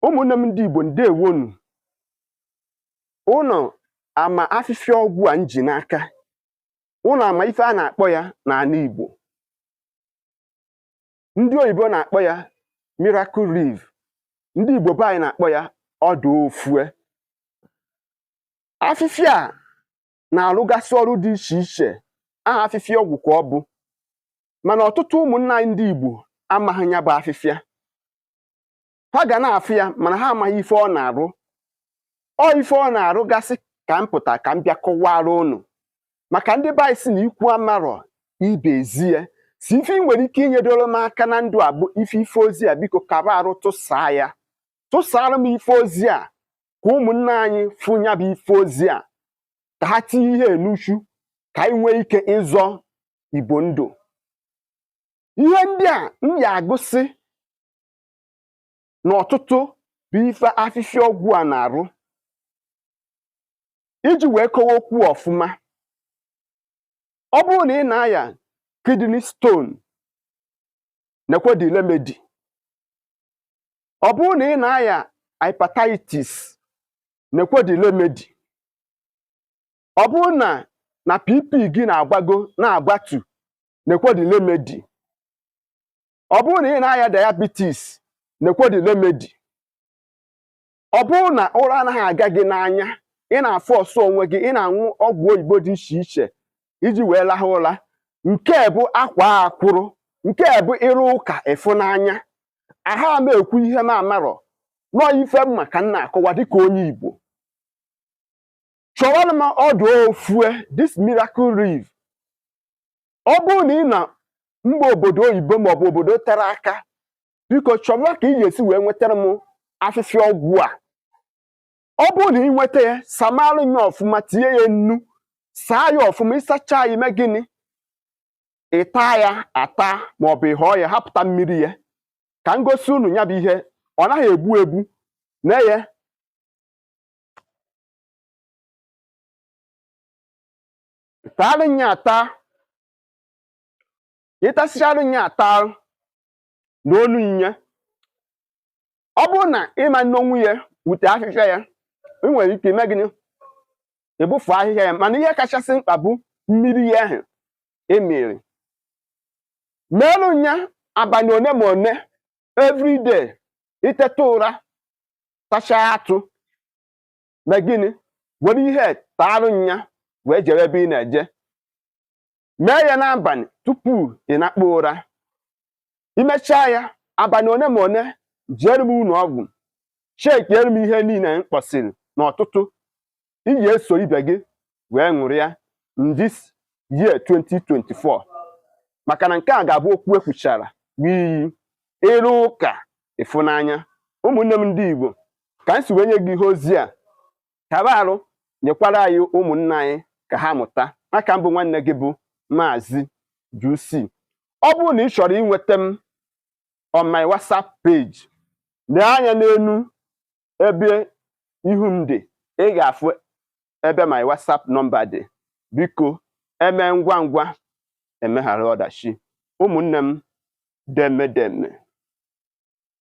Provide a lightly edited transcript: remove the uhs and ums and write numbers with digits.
ụmụnne m ndị Igbo ndewonu. Ụnọ ama afịfịa ọgwụ a nji n'aka. Ụnọ ama ife a na-akpọ ya n'ala Igbo. Ndị oyibo na-akpọ ya miracle leaf. Ndị Igbo be anyị na-akpọ ya ọdụ ofue. Afịfịa a na-arụgasị ọrụ dị iche iche. Aha afịfịa ọgwụ ka ọ bụ. Mana ọtụtụ ụmụnna anyị ndị Igbo amaghị ya bụ afịfịa. Ha ga na-afụ ya mana ha amaghị ife ọ na-arụ. Ọ ife ọ na-arụ gasị ka m pụta ka m bịa kọwara unu. Maka ndị be anyị si na ikwu amarọ ibe ezie. Si ife ị nwere ike inyedoro m aka na ndụ a bụ ife ozi a, biko kaba arụ tụsaa ya. Tụsara m ife ozi a ka ụmụnne anyị fụ ya bụ ife ozi a, ka ha tinye ihe n'uchu ka anyị nwee ike ịzọ Igbo ndụ. Ihe ndị a m ya agụsị n'ọtụtụ bụ ife afịfịa ọgwụ a na-arụ. Iji wee kọwa okwu ọfụma, ọ bụrụ na ị na-aya kidney stone, nekwe the remedy. Ọ bụrụ na ị na-aya hepatitis, nekwe the remedy. Ọ bụrụ na PP gị na-agbago na-agbatu, nekwe the remedy. Ọ bụrụ na ị na-aya diabetes, nekwe the remedy. Ọ bụrụ na ụra anaghị aga gị n'anya, ị na-afụ ọsọ onwe gị, ị na-aṅụ ọgwụ oyibo dị iche iche iji wee lahụ ụra, nke bụ akwa akwụrụ, nke bụ ịrụ ụka ịfụnanya. Aha m ekwu ihe m amarọ, nọọ ife m maka m na-akọwa dịka onye Igbo. Chọrọ m ọdụ ofue, this miracle leaf. Ọ bụrụ na ị na mba obodo oyibo maọbụ obodo tere aka, biko chọrọ ka ị ga-esi wee nwetara m afịfịa ọgwụ a. Ọ bụrụ na ị nweta ya, samarụ ya ọfụma, tinye ya nnu, saa ya ọfụma, ịsacha ya, ime gịnị? Ịta ya ata maọbụ ịghọọ ya, hapụta mmiri ya. Ka m gosi unu ya bụ ihe, ọ naghị egbu egbu. Na-eye tarụ ya ata, ịtasịcharụ ya ata n'onu ya. Ọ bụrụ na ịma nnonwu ya wute afịfịa ya, ị nwere ike ime gịnị? Ebufu ahịhịa ya, mana ihe kachasị mkpa bụ mmiri ya ahụ emiri. Merụ ya abalị one ma one, everyday, iteta ụra, sachaa atụ, mee gịnị? Were ihe tarụ ya wee jere ebe ị na-eje. Mee ya n'abalị tupu ị na-akpọ ụra. Imechaa ya abalị one ma one, jere m ụlọ ọgwụ, chekiere m ihe niile m kpọsịrị n'ọtụtụ. Ị ga-eso ibe gị wee ṅụrịa in this year 2024. Maka na nke a ga-abụ okwu ekwuchara n'iyi, ịrụ ụka ịfụnanya. Ụmụnne m ndị Igbo, ka m si wee nye gị ihe ozi a, kaba arụ nyekwara anyị ụmụnne anyị ka ha mụta. Maka mbụ nwanne gị bụ Maazị JC. Ọ bụrụ na ị chọrọ inweta m on my WhatsApp page, lee anya n'elu ebe ihu m dị, ị ga-afụ ebe my WhatsApp nọmba dị. Biko eme ngwa ngwa emeghara ọdachi. Ụmụnne m deme.